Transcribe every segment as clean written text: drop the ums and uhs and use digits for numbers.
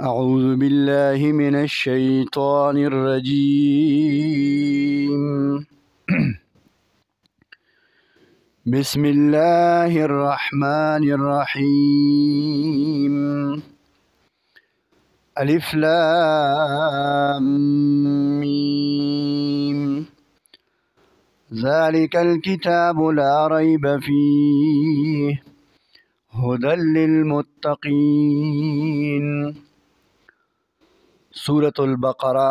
أعوذ بالله من الشيطان الرجيم بسم الله الرحمن الرحيم ألف لام ميم ذلك الكتاب لا ريب فيه هدى للمتقين سورة البقرہ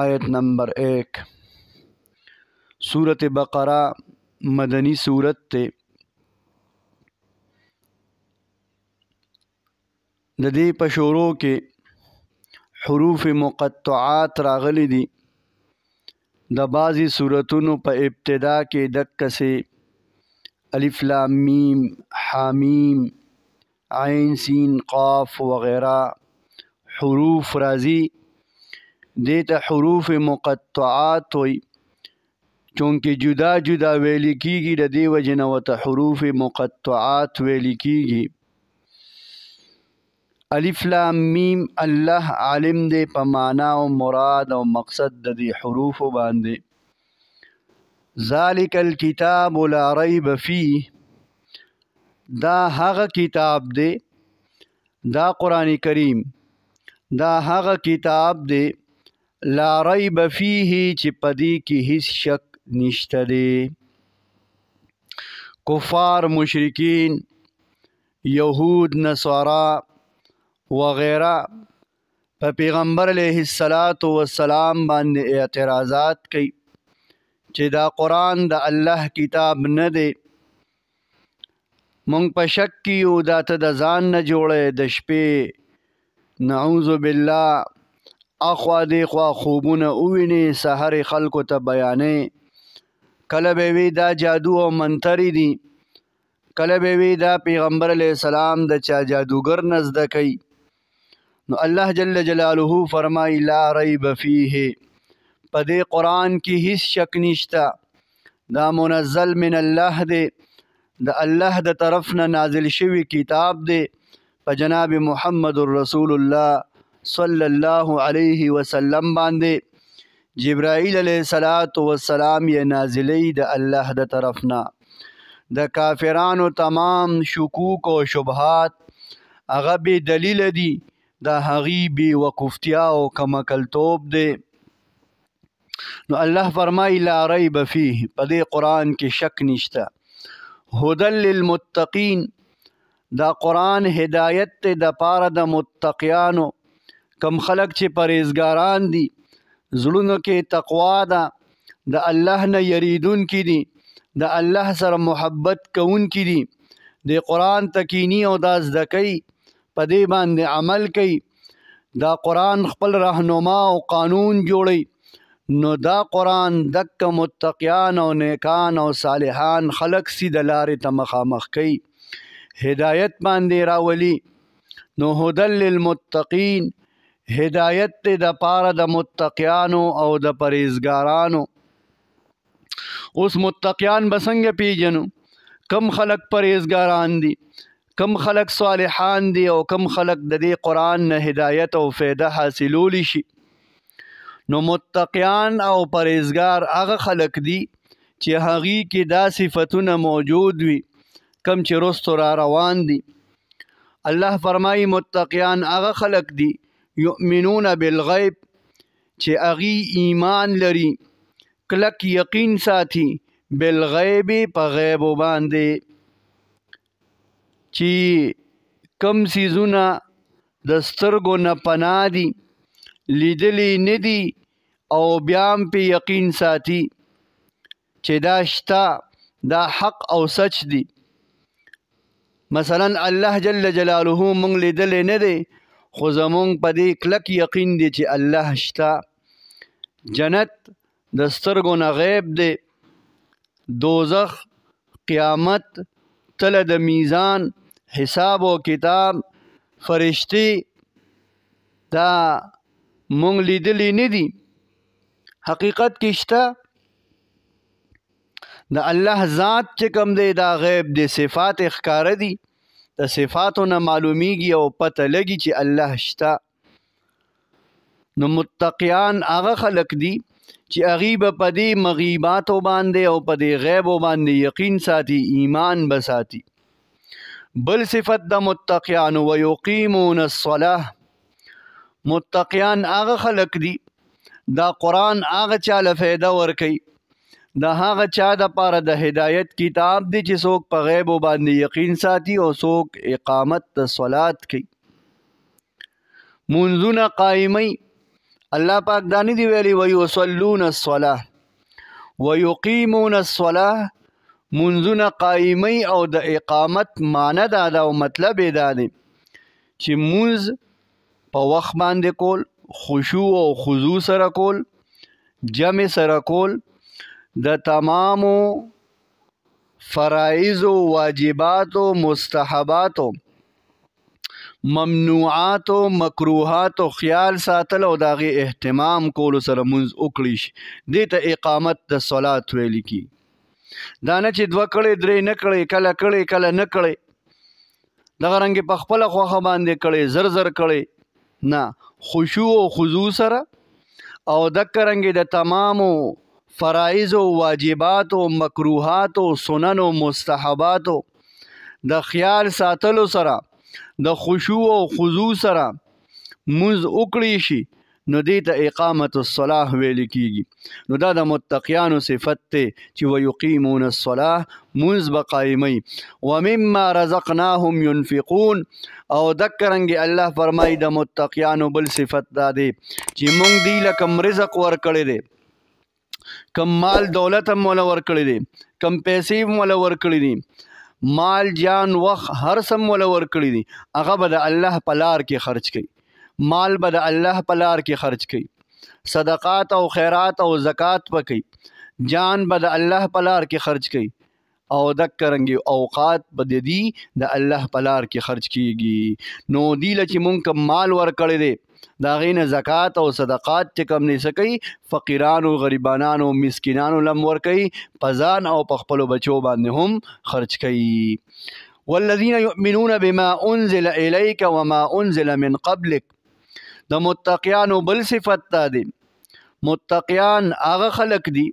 آیت نمبر 1 سورة بقرہ مدنی سورت تے ددی پشورو کے حروف مقطعات راغلی دی د بعضی سورتونو په ابتدا کې دک سے الف لام میم حامیم عین سین قاف وغیرہ حروف راضی دیتا حروف مقطعات ہوئی چونکہ جدا جدا ویلی کیگی دا دی وجہ وتا حروف مقطعات ویلی کیگی الف لام میم اللہ عالم دے پا معنی و مراد و مقصد دا دی حروف باندے ذالک الکتاب لا ریب فیہ دا حق کتاب دے دا قرآن کریم دا هغه کتاب دی لا ریب فیه چې پدی کې هیڅ شک نشته دی کفار مشرکین یهود نصارا وغیرہ په پیغمبر علیہ السلام باندې اعتراضات کوي چې دا قرآن د الله کتاب نه دی مونږ په شک کیو دا ته د ځان نه جوړی د شپې نعوذ بالله اخوا دیخوا خوبونه اوینی سحر خلکو ته بیانې کله به وی دا جادو او منتری دی کله به وی دا پیغمبر علیہ السلام د چا جادوگر نزد کوي نو الله جل جلاله فرمای لا ریب فیه پدې قرآن کې هیڅ شک نشتا دا منزل من الله دی د الله د طرف نه نازل شوی کتاب دی په جناب محمد رسول الله صلی الله علیه وسلم باندې جبرائیل علیہ السلام یہ نازلی د الله د طرفنا د کافرانو تمام شکوک و شبهات هغه بی دلیل دی د هغې بی وقفتیا او کمکلتوب دی نو الله فرمای لا ریب فیه په دې قرآن کې شک نشته هدى للمتقین دا قرآن ہدایت تے دا پارا دا متقیانو کم خلق چے پریزگاران دی زړونو کې تقوا دا دا اللہ نه یریدون کی دی دا اللہ سر محبت کون کی دی دے قرآن تکینی او دا زدکی پا دے باندے عمل کی دا قرآن خپل رہنما او قانون جوڑی نو دا قرآن دک متقیان او نیکان او صالحان خلق سی دلار تمخامخ کی ہدایت باندې راولی نو هدى للمتقین ہدایت تے دا پارا دا متقیانو او دا پریزگارانو اس متقیان بسنگ پیجنو کم خلق پریزگاران دی کم خلق صالحان دی او کم خلق دا دی قرآن نا ہدایت او فیدہ حاصلولی شی نو متقیان او پریزگار اغا خلق دی چی هغی کی دا صفتون موجود وی کم چې رستو را روان دی الله فرمای متقیان هغه خلق دی یؤمنون بالغیب چې اغي ایمان لري کلک یقین ساتي بالغیب په غیب باندې چې کم سیزونه د سترګو نه پناه دي لیدلی ندی او بیام په یقین ساتي چې دا شتا دا حق او سچ دی مثلا الله جل جلاله مونږ لیدلې نه دی خو زمونږ په دې کلک یقین دی چې الله شته جنت د سترګو نه غیب دی دوزخ قیامت تله د میزان حساب و کتاب فرشتي دا مونږ لیدلې نه دی حقیقت کې شته د الله ذات چې کوم دی دا غیب دی صفات اخکار دی د صفاتو نه معلومیږي او پته لګي چې الله شته. نو متقیان هغه خلق دي چې هغوی به په دې مغیباتو باندې او په دې غیبو باندې یقین ساتي، ایمان به ساتي. بل صفت د متقیانو ویقیمون الصلاة، متقیان هغه خلق دي دا قرآن هغه چاله فایده ورکوي، دا هغه چا د پاره د هدایت کتاب دی چې څوک په غیبو باندې یقین ساتي او څوک اقامت د صلات کوي، منځونه قایمي. الله پاک دانی دی ویلی ویصلون الصلاة ویقیمون الصلاة، منځونه قایمي او د اقامت معنی دا ده او مطلب یې دا دی چې مونځ په وخت باندې کول، خشوع او خضوع سره کول، جمع سره کول، د تمامو فرائضو، واجباتو، مستحباتو، ممنوعاتو، مکروهاتو خیال ساتل او د هغې اهتمام کولو سره مونځ وکړی شي. دې ته اقامت د صلات ویل کي. دا نه چې دوه کړې درې نه کړې، کله کړې کله نه کړې، دغه رنګې په خپله خوښه باندې کړې، زر زر کړې نه، خشوع او خضوع سره او دکه رنګې د تمامو فرائضو، واجباتو، مکروهاتو، سننو، مستحباتو د خیال ساتلو سره، د خشوع او خضوع سره مونځ وکړی شي، نو دې ته اقامت الصلاة ویل کیږي. نو دا د متقیانو صفت دی چې ویقیمون الصلاة، مونځ به قایمي. ومما رزقناهم ينفقون، او دکه رنګې الله فرمایي د متقیانو بل صفت دا دی چې مونږ دی له کم رزق ورکړی دی، کم مال دولت هم مولا ورکړی دی، کم پیسې هم مولا ورکړی دي، مال جان وخت هر څه مولا ورکړی دي، هغه به د الله په لار کې خرچ کوي، مال به د الله په لار کې خرچ کوي، صدقات او خیرات او زکات به کوي، جان به د الله په لار کې خرچ کوي، او دکه رنګې اوقات به د دې د الله په لار کې خرچ کیږي. نو دی له چې مونږ کم مال ورکړی دی د هغې نه زکات او صدقات چې کوم نه څه کوي، فقیرانو، غریبانانو، مسکینانو لم ورکوي، په ځان او په خپلو بچو باندې هم خرچ کوي. والذین یؤمنون بما انزل الیک وما انزل من قبلک، د متقیانو بل صفت دا دی، متقیان هغه خلق دي،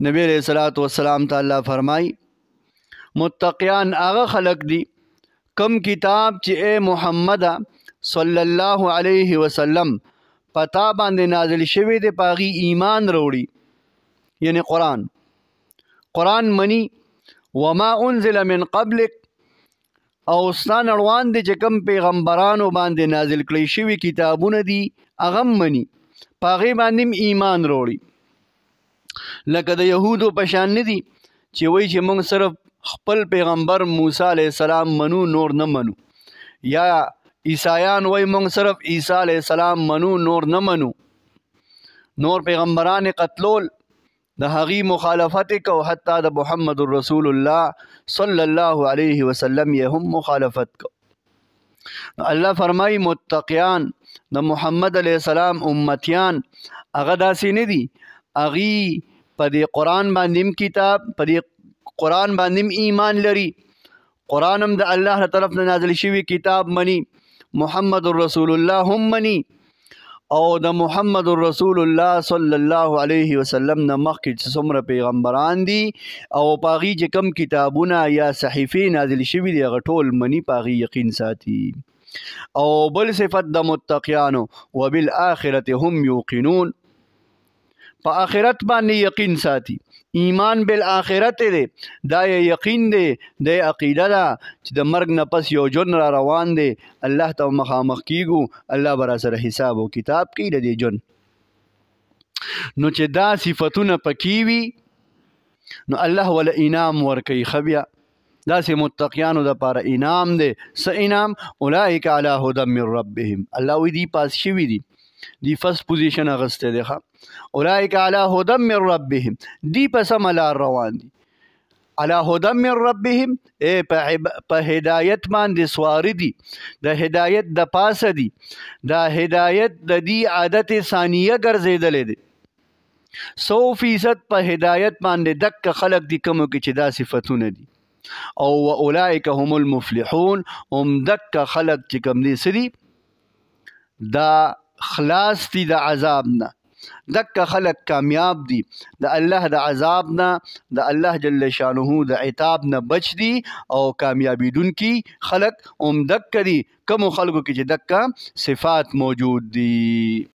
نبی علیہ الصلوۃ والسلام تعالی فرمائی متقیان هغه خلق دي کم کتاب چې اے محمد صلی الله علیه وسلم پتا باندې نازل شوی دی پاغي ایمان وروړي، یعنی قرآن منی. وما انزل من قبلک، او ستان اړوان دي چې کم پیغمبرانو باندې نازل کړی شوي کتابونه دي هغه مني، پاغي باندې ایمان وروړي. لکه د یهودو په شان نه دي چې وایي چې موږ صرف خپل پیغمبر موسی علیه السلام منو، نور نه منو، یا عیسایان وایي موږ صرف عیسی علیه السلام منو، نور نه منو، نور پیغمبران قتلول، د هغې مخالفت کو، حتی د محمد رسول الله صلی الله علیه وسلم یې هم مخالفت کو. الله فرمایي متقیان د محمد علیه السلام امتیان هغه داسې نه دي، هغې په دې قرآن باندې کتاب، په دې قرآن باندې ایمان لري، قرآن هم د الله له طرف نه نازل شوي کتاب مني، محمد رسول الله هم مني، او د محمد رسول الله صلی الله علیه وسلم نه مخکې چې څومره پیغمبران دي او په هغې چې کوم کتابونه یا صحیفې نازل شوي دي هغه ټول مني، په هغې یقین ساتي. او بل صفت د متقیانو وبالآخرة هم یوقنون، په آخرت باندې یقین ساتي، ایمان بالآخرت دی، دا یقین دی، دا عقیده ده چې د مرګ نه پس یو ژوند را روان دی، الله ته مخامخ کیږو، الله به را سره حساب و کتاب کوي د دې ژوند. نو چې دا صفتونه پکې وي نو الله ولا انعام ورکوي. ښه بیا داسې متقیانو دپاره انعام دی. څه انعام؟ اولئک علی هدی من ربهم، الله وایي دی پاس شوي دي، دی فرست پوزیشن اغسطی دی. اولئک علی هدی من ربهم، دی په سمه لار روان دي. علی هدی من ربهم، په هدایت باندې سواره دي، د هدایت د پاسه دي، دا هدایت د دې عادت ثانیه ګرځېدلی دی. 100% په هدایت باندې دک خلق دي کومو کې چې دا صفتونه دي. او اولئک هم المفلحون هم دک خلق چې کوم دي سری دا خلاص دي د عذاب نه، دک خلق کامیاب دي د الله د عذاب نه، د الله جل شانه د عتاب نه بچ دي او کامیابیدون کی خلق هم دک دي کوم خلقو کې چې دک صفات موجود دي.